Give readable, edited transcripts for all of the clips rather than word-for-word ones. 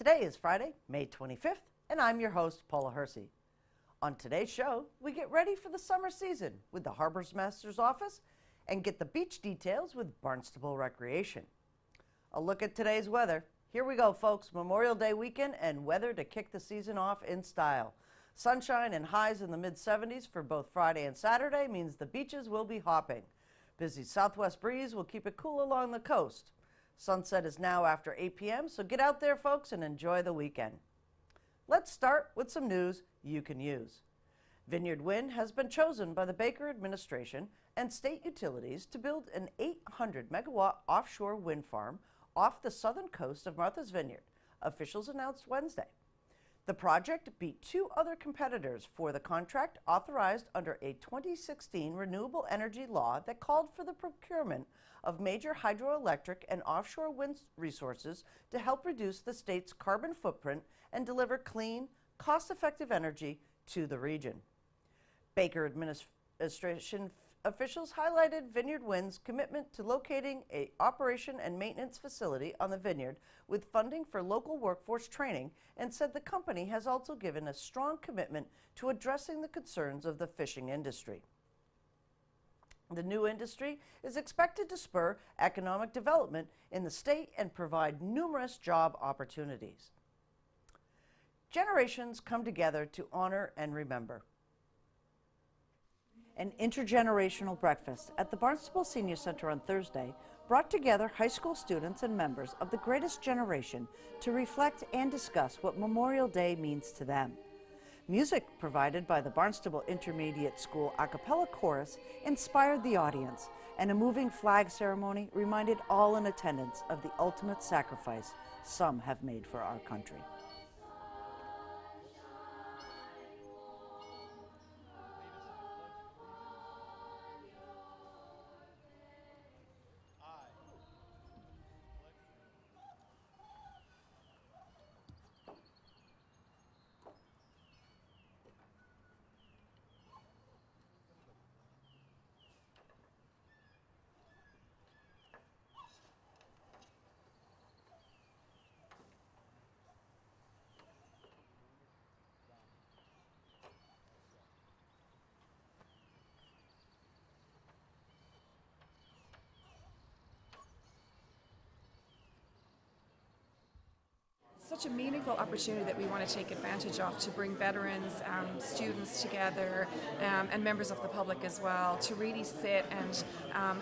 Today is Friday, May 25th, and I'm your host, Paula Hersey. On today's show, we get ready for the summer season with the Harbor's Master's Office and get the beach details with Barnstable Recreation. A look at today's weather. Here we go, folks. Memorial Day weekend and weather to kick the season off in style. Sunshine and highs in the mid-70s for both Friday and Saturday means the beaches will be hopping. Busy southwest breeze will keep it cool along the coast. Sunset is now after 8 p.m., so get out there, folks, and enjoy the weekend. Let's start with some news you can use. Vineyard Wind has been chosen by the Baker administration and state utilities to build an 800-megawatt offshore wind farm off the southern coast of Martha's Vineyard, officials announced Wednesday. The project beat two other competitors for the contract authorized under a 2016 renewable energy law that called for the procurement of major hydroelectric and offshore wind resources to help reduce the state's carbon footprint and deliver clean, cost-effective energy to the region. Baker administration officials highlighted Vineyard Wind's commitment to locating an operation and maintenance facility on the vineyard with funding for local workforce training and said the company has also given a strong commitment to addressing the concerns of the fishing industry. The new industry is expected to spur economic development in the state and provide numerous job opportunities. Generations come together to honor and remember. An intergenerational breakfast at the Barnstable Senior Center on Thursday brought together high school students and members of the greatest generation to reflect and discuss what Memorial Day means to them. Music provided by the Barnstable Intermediate School a cappella chorus inspired the audience, and a moving flag ceremony reminded all in attendance of the ultimate sacrifice some have made for our country. Such a meaningful opportunity that we want to take advantage of to bring veterans, students together, and members of the public as well, to really sit and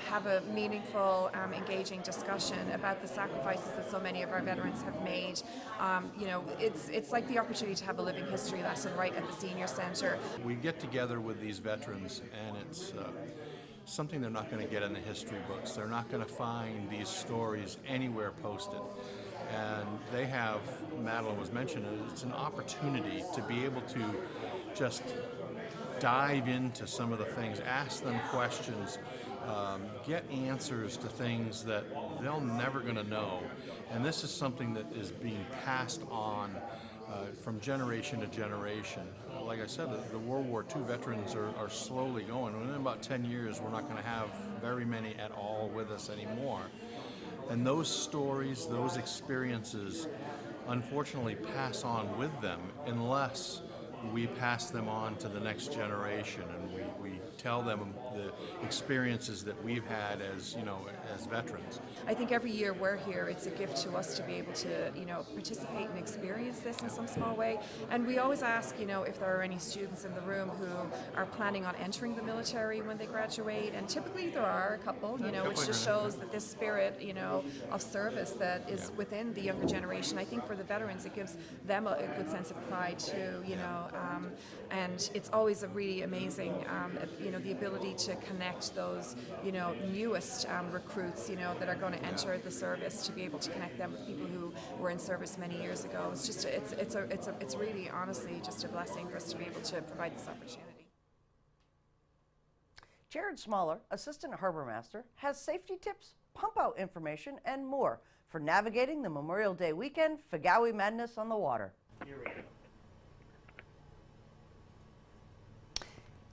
have a meaningful, engaging discussion about the sacrifices that so many of our veterans have made. It's like the opportunity to have a living history lesson right at the Senior Center. We get together with these veterans, and it's something they're not going to get in the history books. They're not going to find these stories anywhere posted. And they have, Madeline was mentioning, it's an opportunity to be able to just dive into some of the things, ask them questions, get answers to things that they're never going to know. And this is something that is being passed on from generation to generation. Like I said, the World War II veterans are slowly going. In about 10 years, we're not going to have very many at all with us anymore. And those stories, those experiences, unfortunately pass on with them unless we pass them on to the next generation, and we tell them the experiences that we've had as veterans. I think every year we're here, it's a gift to us to be able to, participate and experience this in some small way. And we always ask, if there are any students in the room who are planning on entering the military when they graduate, and typically there are a couple, which just shows that this spirit, of service that is within the younger generation. I think for the veterans, it gives them a good sense of pride too, and it's always a really amazing, the ability to connect those, newest recruits, that are going to enter the service, to be able to connect them with people who were in service many years ago. It's just, it's really honestly just a blessing for us to be able to provide this opportunity. Jared Smaller, Assistant Harbor Master, has safety tips, pump out information, and more for navigating the Memorial Day weekend Fagawi madness on the water. Here we go.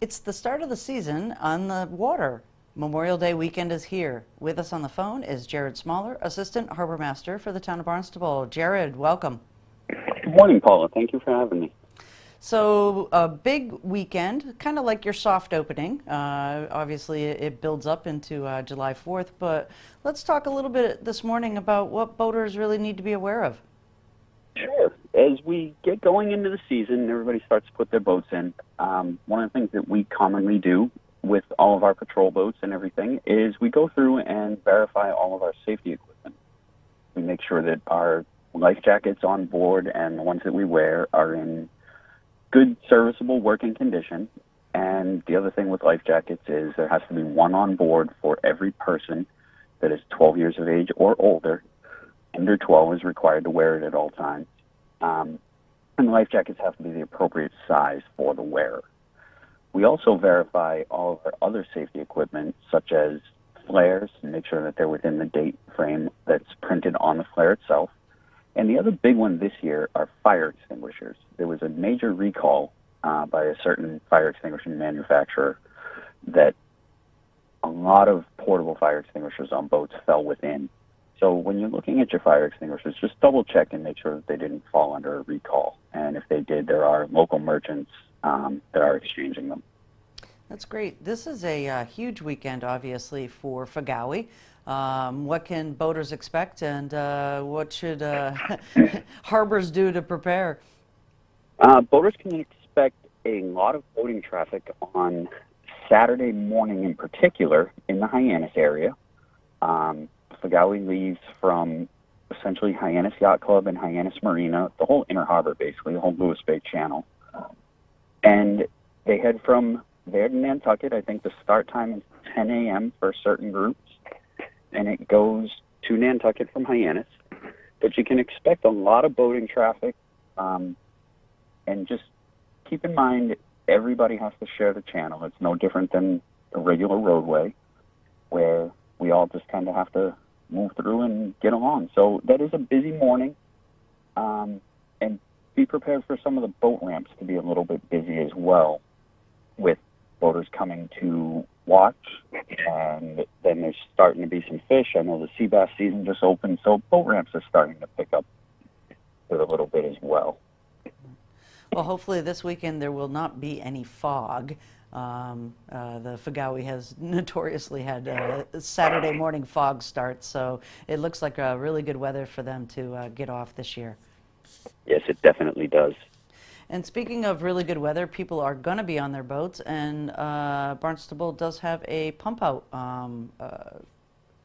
It's the start of the season on the water. Memorial Day weekend is here. With us on the phone is Jared Smaller, Assistant Harbor Master for the town of Barnstable. Jared, welcome. Good morning, Paula. Thank you for having me. So a big weekend, kind of like your soft opening. Obviously, it builds up into July 4th, but let's talk a little bit this morning about what boaters really need to be aware of. Sure. As we get going into the season, everybody starts to put their boats in. One of the things that we commonly do with all of our patrol boats and everything is we go through and verify all of our safety equipment. We make sure that our life jackets on board and the ones that we wear are in good, serviceable working condition. And the other thing with life jackets is there has to be one on board for every person that is 12 years of age or older. Under 12 is required to wear it at all times. And the life jackets have to be the appropriate size for the wearer. We also verify all of our other safety equipment, such as flares, and make sure that they're within the date frame that's printed on the flare itself. And the other big one this year are fire extinguishers. There was a major recall by a certain fire extinguisher manufacturer that a lot of portable fire extinguishers on boats fell within. So when you're looking at your fire extinguishers, just double check and make sure that they didn't fall under a recall. And if they did, there are local merchants that are exchanging them. That's great. This is a huge weekend, obviously, for Fagawi. What can boaters expect, and what should harbors do to prepare? Boaters can expect a lot of boating traffic on Saturday morning in particular in the Hyannis area. Fagawi leaves from essentially Hyannis Yacht Club and Hyannis Marina, the whole inner harbor basically, the whole Lewis Bay Channel. And they head from there to Nantucket. I think the start time is 10 a.m. for certain groups. And it goes to Nantucket from Hyannis. But you can expect a lot of boating traffic. And just keep in mind, everybody has to share the channel. It's no different than a regular roadway where we all just kind of have to move through and get along. So that is a busy morning. And be prepared for some of the boat ramps to be a little bit busy as well, with boaters coming to watch, and then there's starting to be some fish. I know the sea bass season just opened, so boat ramps are starting to pick up with a little bit as well. Well, hopefully this weekend there will not be any fog. The Fagawi has notoriously had Saturday morning fog starts, so it looks like really good weather for them to get off this year. Yes, it definitely does. And speaking of really good weather, people are going to be on their boats, and Barnstable does have a pump out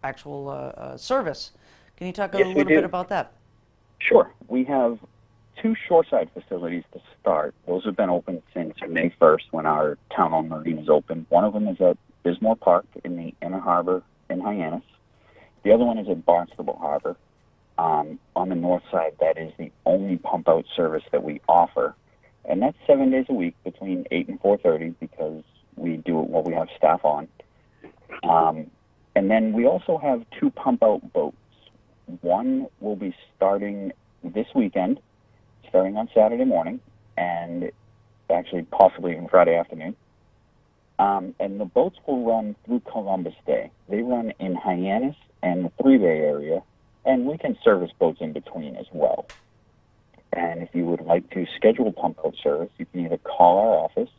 actual service. Can you talk a little bit about that? Sure. We have two shoreside facilities to start. Those have been open since May 1st when our town-owned marina is open. One of them is at Bismore Park in the Inner Harbor in Hyannis. The other one is at Barnstable Harbor. On the north side, that is the only pump-out service that we offer. And that's 7 days a week between 8 and 4:30 because we do it while we have staff on. And then we also have two pump-out boats. One will be starting this weekend, starting on Saturday morning, and actually possibly even Friday afternoon. And the boats will run through Columbus Day. They run in Hyannis and the Three Bay area, and we can service boats in between as well. And if you would like to schedule pump out service, you can either call our office,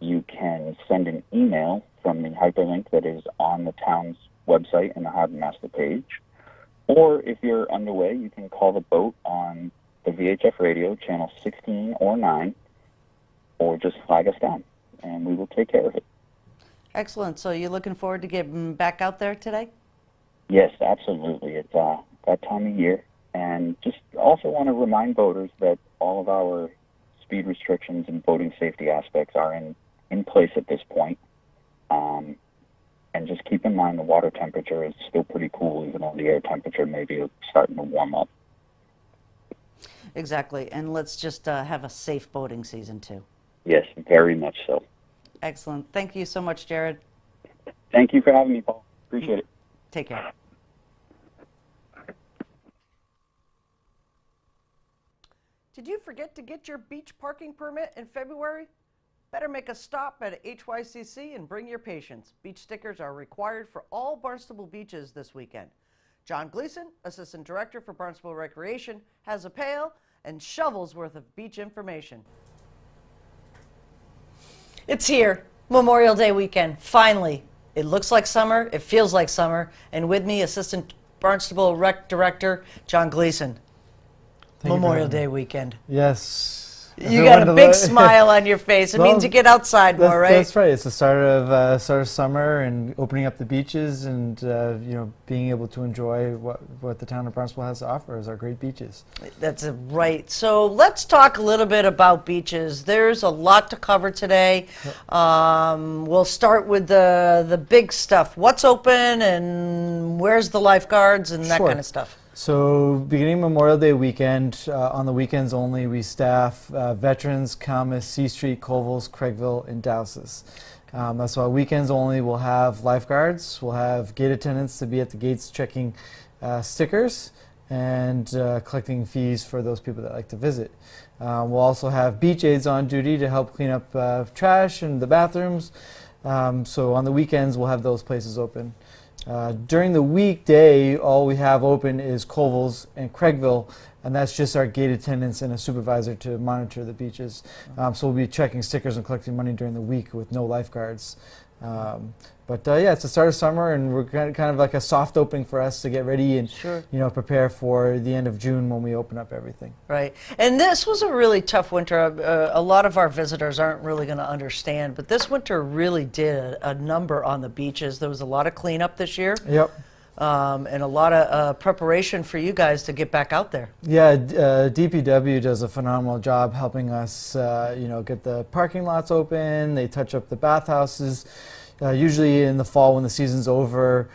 you can send an email from the hyperlink that is on the town's website and the Harbor Master page, or if you're underway, you can call the boat on the VHF radio, channel 16 or 9, or just flag us down, and we will take care of it. Excellent. So you're looking forward to getting back out there today? Yes, absolutely. It's that time of year. And just also want to remind boaters that all of our speed restrictions and boating safety aspects are in place at this point. And just keep in mind the water temperature is still pretty cool, even though the air temperature may be starting to warm up. Exactly. And let's just have a safe boating season, too. Yes, very much so. Excellent. Thank you so much, Jared. Thank you for having me, Paul. Appreciate it. Take care. Did you forget to get your beach parking permit in February? Better make a stop at HYCC and bring your patients. Beach stickers are required for all Barnstable beaches this weekend. John Gleason, Assistant Director for Barnstable Recreation, has a pail and shovels worth of beach information. It's here, Memorial Day weekend, finally. It looks like summer, it feels like summer, and with me, Assistant Barnstable Rec Director John Gleason. Memorial Day weekend. Yes. You got a big smile on your face. It means you get outside more, right? That's right. It's the start of summer and opening up the beaches and being able to enjoy what the town of Barnstable has to offer is our great beaches. That's right. So let's talk a little bit about beaches. There's a lot to cover today. We'll start with the big stuff. What's open and where's the lifeguards and that kind of stuff. So beginning Memorial Day weekend, on the weekends only, we staff Veterans, Camas, C Street, Colville's, Craigville, and Dowses. That's why weekends only we'll have lifeguards, we'll have gate attendants to be at the gates checking stickers and collecting fees for those people that like to visit. We'll also have beach aides on duty to help clean up trash in the bathrooms. So on the weekends we'll have those places open. During the weekday, all we have open is Colville's and Craigville, and that's just our gate attendants and a supervisor to monitor the beaches. So we'll be checking stickers and collecting money during the week with no lifeguards. Yeah, it's the start of summer, and we're kind of like a soft opening for us to get ready and prepare for the end of June when we open up everything. Right, and this was a really tough winter. A lot of our visitors aren't really going to understand, but this winter really did a number on the beaches. There was a lot of cleanup this year. Yep. And a lot of preparation for you guys to get back out there. Yeah, DPW does a phenomenal job helping us, get the parking lots open. They touch up the bathhouses. Usually in the fall when the season's over,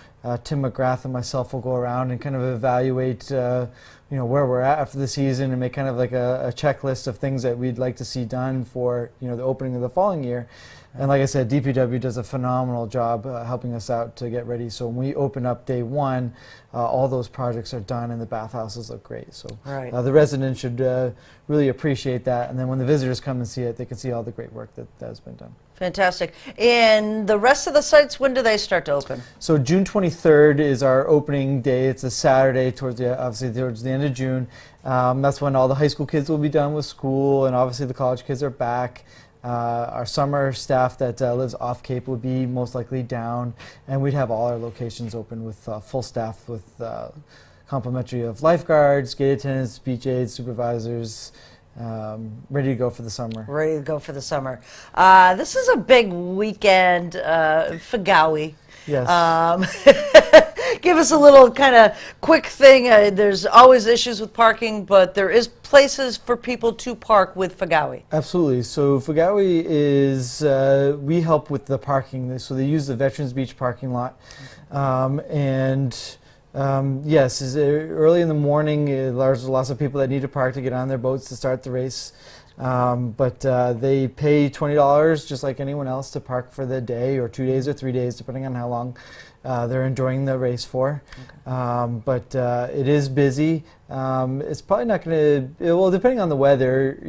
Tim McGrath and myself will go around and kind of evaluate, where we're at after the season and make kind of like a checklist of things that we'd like to see done for, the opening of the following year. And like I said, DPW does a phenomenal job helping us out to get ready. So when we open up day one, all those projects are done and the bathhouses look great. So the residents should really appreciate that. And then when the visitors come and see it, they can see all the great work that has been done. Fantastic. And the rest of the sites, when do they start to open? So June 23rd is our opening day. It's a Saturday towards the end of June. That's when all the high school kids will be done with school, and obviously the college kids are back. Our summer staff that lives off Cape would be most likely down, and we'd have all our locations open with full staff with complimentary of lifeguards, gate attendants, beach aides, supervisors, ready to go for the summer. Ready to go for the summer. This is a big weekend for Gowie. Yes. Give us a little kind of quick thing. There's always issues with parking, but there is places for people to park with Fagawi. Absolutely. So Fagawi is, we help with the parking. So they use the Veterans Beach parking lot. Yes, early in the morning, there's lots of people that need to park to get on their boats to start the race. They pay $20 just like anyone else to park for the day or 2 days or 3 days, depending on how long they're enjoying the race for. Okay. It is busy. It's probably not going to, well, depending on the weather,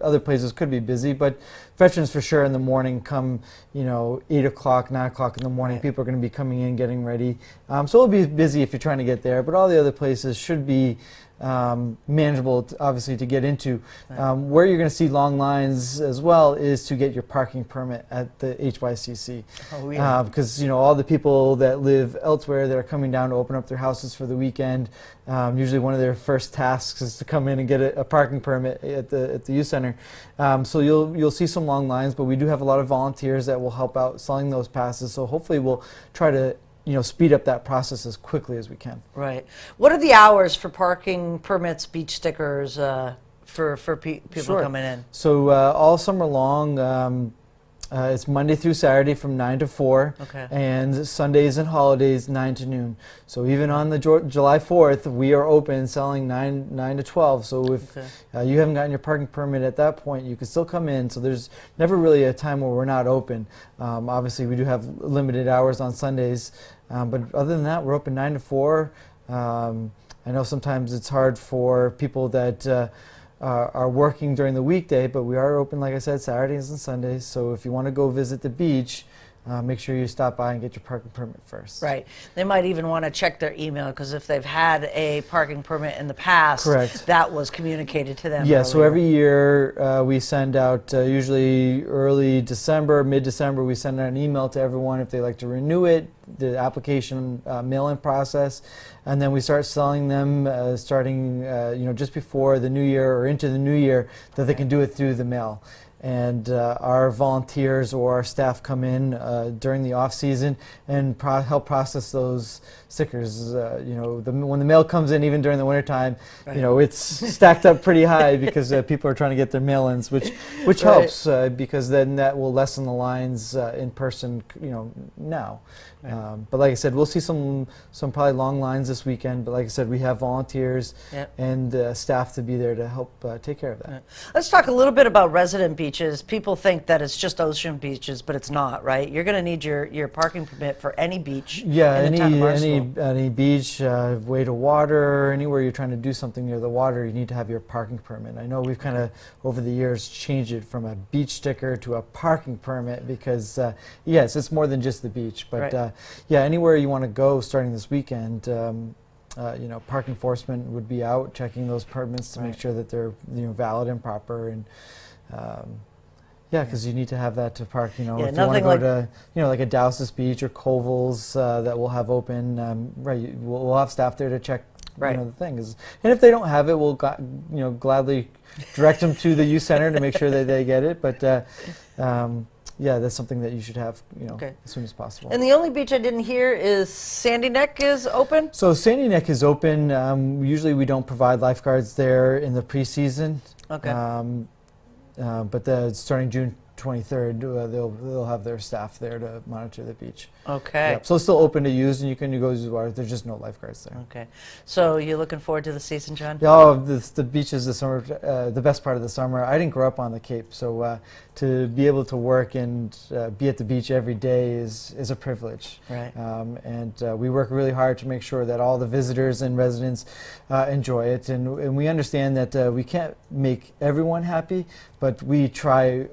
other places could be busy, but veterans for sure in the morning come, 8 o'clock, 9 o'clock in the morning, right. People are going to be coming in, getting ready. So it'll be busy if you're trying to get there, but all the other places should be manageable, obviously, to get into. Right. Where you're going to see long lines as well is to get your parking permit at the HYCC. Oh, yeah. Because all the people that live elsewhere that are coming down to open up their houses for the weekend, usually one of their first tasks is to come in and get a parking permit at the youth center. So you'll see some long lines, but we do have a lot of volunteers that will help out selling those passes. So hopefully we'll try to speed up that process as quickly as we can. Right. What are the hours for parking permits, beach stickers, for people Sure. coming in? So all summer long, it's Monday through Saturday from 9 to 4, okay. And Sundays and holidays 9 to noon. So even on the July 4th, we are open selling 9 to 12. So if you haven't gotten your parking permit at that point, you can still come in. So there's never really a time where we're not open. Obviously, we do have limited hours on Sundays, but other than that, we're open 9 to 4. I know sometimes it's hard for people that are working during the weekday, but we are open, like I said, Saturdays and Sundays. So if you want to go visit the beach, make sure you stop by and get your parking permit first. Right. They might even want to check their email, because if they've had a parking permit in the past, Correct. that was communicated to them. Yeah, so earlier. every year we send out, usually early December, mid-December, we send out an email to everyone if they like to renew it, the application mail-in process, and then we start selling them starting just before the new year or into the new year, that they can do it through the mail. And our volunteers or our staff come in during the off season and help process those stickers. When the mail comes in, even during the wintertime, it's stacked up pretty high because people are trying to get their mail-ins, which helps because then that will lessen the lines in person. Now. But like I said, we'll see some probably long lines this weekend. But like I said, we have volunteers and staff to be there to help take care of that. Let's talk a little bit about resident beaches. People think that it's just ocean beaches, but it's not, right? You're going to need your parking permit for any beach. Yeah, in the town of Barnstable. any beach, way to water, anywhere you're trying to do something near the water, you need to have your parking permit. I know we've kind of over the years changed it from a beach sticker to a parking permit because yes, it's more than just the beach, but yeah, anywhere you want to go starting this weekend. Park enforcement would be out checking those permits to make sure that they're valid and proper, and because you need to have that to park. If you want to go to like a Dowses Beach or Koval's that we'll have open, we'll have staff there to check the things. And if they don't have it, we'll gladly direct them to the youth center to make sure that they get it. But yeah, that's something that you should have, as soon as possible. And the only beach I didn't hear is Sandy Neck is open? So Sandy Neck is open. Usually we don't provide lifeguards there in the preseason. Okay. But starting June 23rd, they'll have their staff there to monitor the beach. Okay. Yep. So it's still open to use, and you can go use the water. There's just no lifeguards there. Okay. So you're looking forward to the season, John? Yeah, the beach is the best part of the summer. I didn't grow up on the Cape, so to be able to work and be at the beach every day is a privilege. Right. And we work really hard to make sure that all the visitors and residents enjoy it. And we understand that we can't make everyone happy, but we try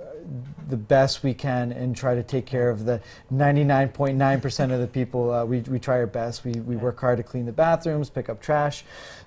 the best we can and try to take care of the 99.9% of the people. We try our best. We work hard to clean the bathrooms, pick up trash,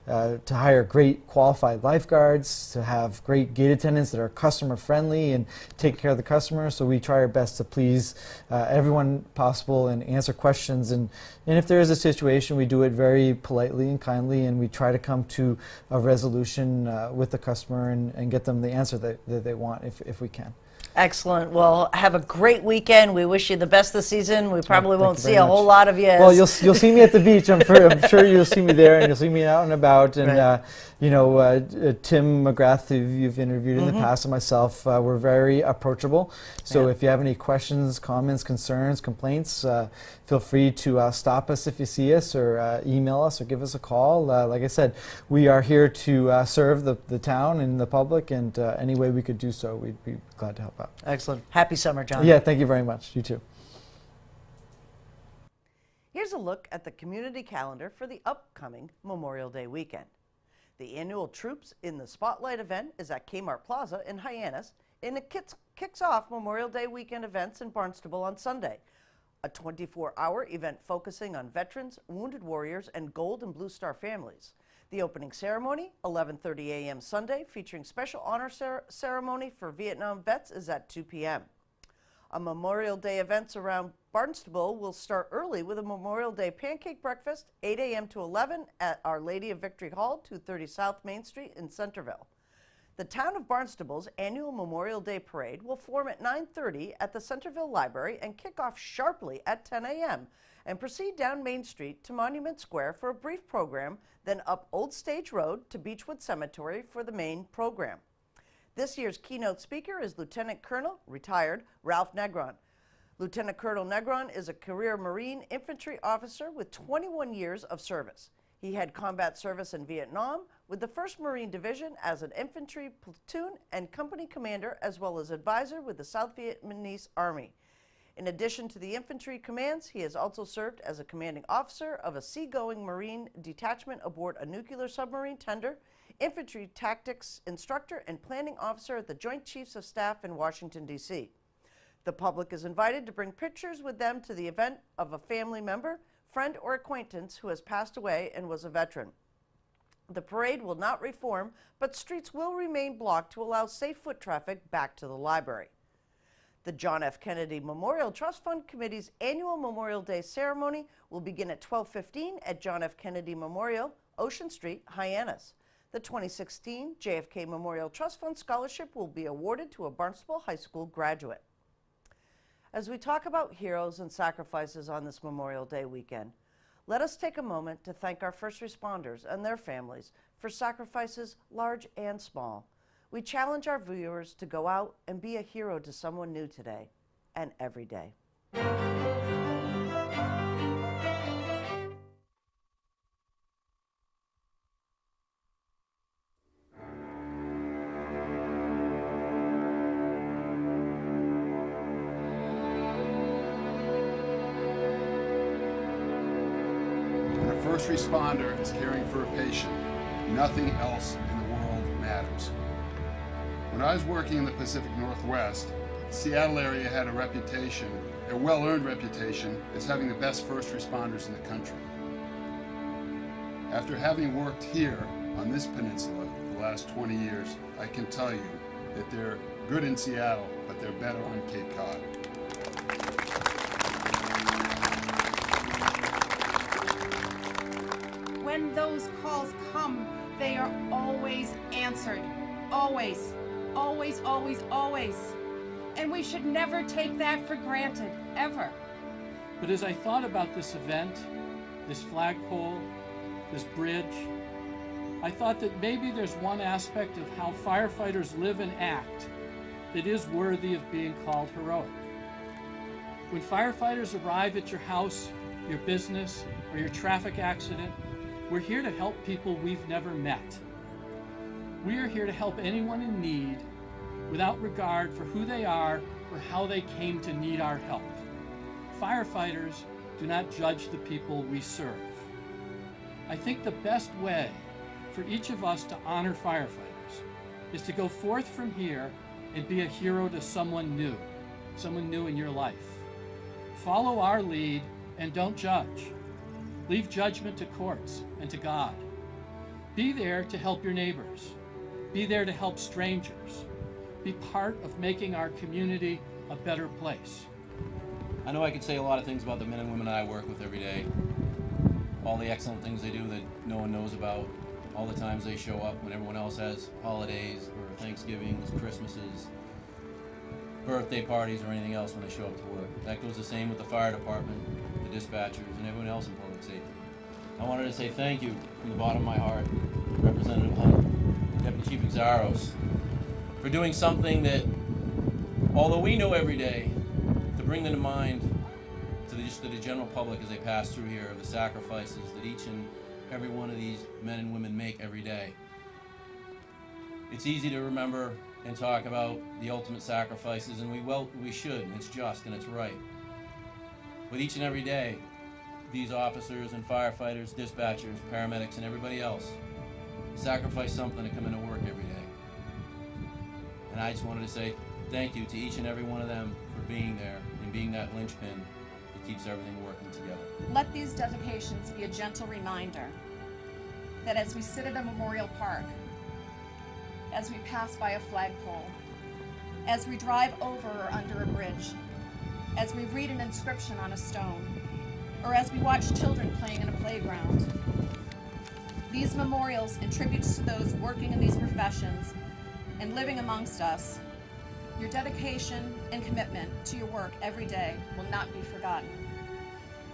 to hire great qualified lifeguards, to have great gate attendants that are customer friendly and take care of the customers. So we try our best to please everyone possible and answer questions. And if there is a situation, we do it very politely and kindly, and we try to come to a resolution with the customer and get them the answer that they want if we can. Excellent. Well, have a great weekend. We wish you the best this season. We probably won't see a whole lot of you. Well, you'll see me at the beach. I'm sure you'll see me there, and you'll see me out and about. And Tim McGrath, who you've interviewed in the past, and myself, we're very approachable. So if you have any questions, comments, concerns, complaints, feel free to stop us if you see us, or email us, or give us a call. Like I said, we are here to serve the town and the public, and any way we could do so, we'd be glad to help out. Excellent. Happy summer, John. Yeah, thank you very much. You too. Here's a look at the community calendar for the upcoming Memorial Day weekend. The annual Troops in the Spotlight event is at Kmart Plaza in Hyannis, and it kicks off Memorial Day weekend events in Barnstable on Sunday. A 24-hour event focusing on veterans, wounded warriors, and Gold and Blue Star families. The opening ceremony, 11:30 a.m. Sunday, featuring special honor ceremony for Vietnam vets, is at 2 p.m. A Memorial Day events around Barnstable will start early with a Memorial Day pancake breakfast, 8 a.m. to 11 at Our Lady of Victory Hall, 230 South Main Street in Centerville. The town of Barnstable's annual Memorial Day parade will form at 9:30 at the Centerville Library and kick off sharply at 10 a.m. and proceed down Main Street to Monument Square for a brief program, then up Old Stage Road to Beechwood Cemetery for the main program. This year's keynote speaker is Lieutenant Colonel, retired, Ralph Negron. Lieutenant Colonel Negron is a career Marine infantry officer with 21 years of service. He had combat service in Vietnam with the 1st Marine Division as an infantry platoon and company commander, as well as advisor with the South Vietnamese Army. In addition to the infantry commands, he has also served as a commanding officer of a seagoing Marine detachment aboard a nuclear submarine tender, infantry tactics instructor, and planning officer at the Joint Chiefs of Staff in Washington, D.C. The public is invited to bring pictures with them to the event of a family member, friend, or acquaintance who has passed away and was a veteran. The parade will not reform, but streets will remain blocked to allow safe foot traffic back to the library. The John F. Kennedy Memorial Trust Fund Committee's annual Memorial Day ceremony will begin at 12:15 at John F. Kennedy Memorial, Ocean Street, Hyannis. The 2016 JFK Memorial Trust Fund Scholarship will be awarded to a Barnstable High School graduate. As we talk about heroes and sacrifices on this Memorial Day weekend, let us take a moment to thank our first responders and their families for sacrifices large and small. We challenge our viewers to go out and be a hero to someone new today and every day. When a first responder is caring for a patient, nothing else in the world matters. When I was working in the Pacific Northwest, the Seattle area had a well-earned reputation as having the best first responders in the country. After having worked here on this peninsula for the last 20 years, I can tell you that they're good in Seattle, but they're better on Cape Cod. When those calls come, they are always answered. Always. Always, always, always. And we should never take that for granted, ever. But as I thought about this event, this flagpole, this bridge, I thought that maybe there's one aspect of how firefighters live and act that is worthy of being called heroic. When firefighters arrive at your house, your business, or your traffic accident, we're here to help people we've never met. We are here to help anyone in need without regard for who they are or how they came to need our help. Firefighters do not judge the people we serve. I think the best way for each of us to honor firefighters is to go forth from here and be a hero to someone new in your life. Follow our lead and don't judge. Leave judgment to courts and to God. Be there to help your neighbors. Be there to help strangers. Be part of making our community a better place. I know I could say a lot of things about the men and women I work with every day. All the excellent things they do that no one knows about. All the times they show up when everyone else has holidays or Thanksgivings, Christmases, birthday parties, or anything else when they show up to work. That goes the same with the fire department, the dispatchers, and everyone else in public safety. I wanted to say thank you from the bottom of my heart, Representative Hunt, Deputy Chief Exaros, for doing something that, although we know every day, to bring them to mind to the general public as they pass through here, the sacrifices that each and every one of these men and women make every day. It's easy to remember and talk about the ultimate sacrifices, and we should, and it's just, and it's right. But each and every day, these officers and firefighters, dispatchers, paramedics, and everybody else sacrifice something to come into work every day. And I just wanted to say thank you to each and every one of them for being there and being that linchpin that keeps everything working together. Let these dedications be a gentle reminder that as we sit at a memorial park, as we pass by a flagpole, as we drive over or under a bridge, as we read an inscription on a stone, or as we watch children playing in a playground. These memorials and tributes to those working in these professions and living amongst us, your dedication and commitment to your work every day will not be forgotten.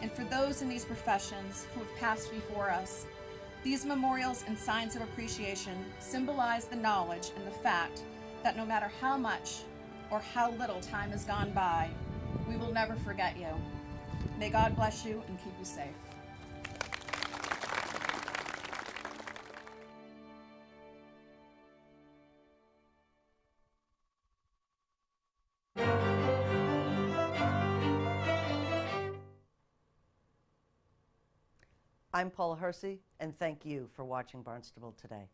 And for those in these professions who have passed before us, these memorials and signs of appreciation symbolize the knowledge and the fact that no matter how much or how little time has gone by, we will never forget you. May God bless you and keep you safe. I'm Paula Hersey, and thank you for watching Barnstable Today.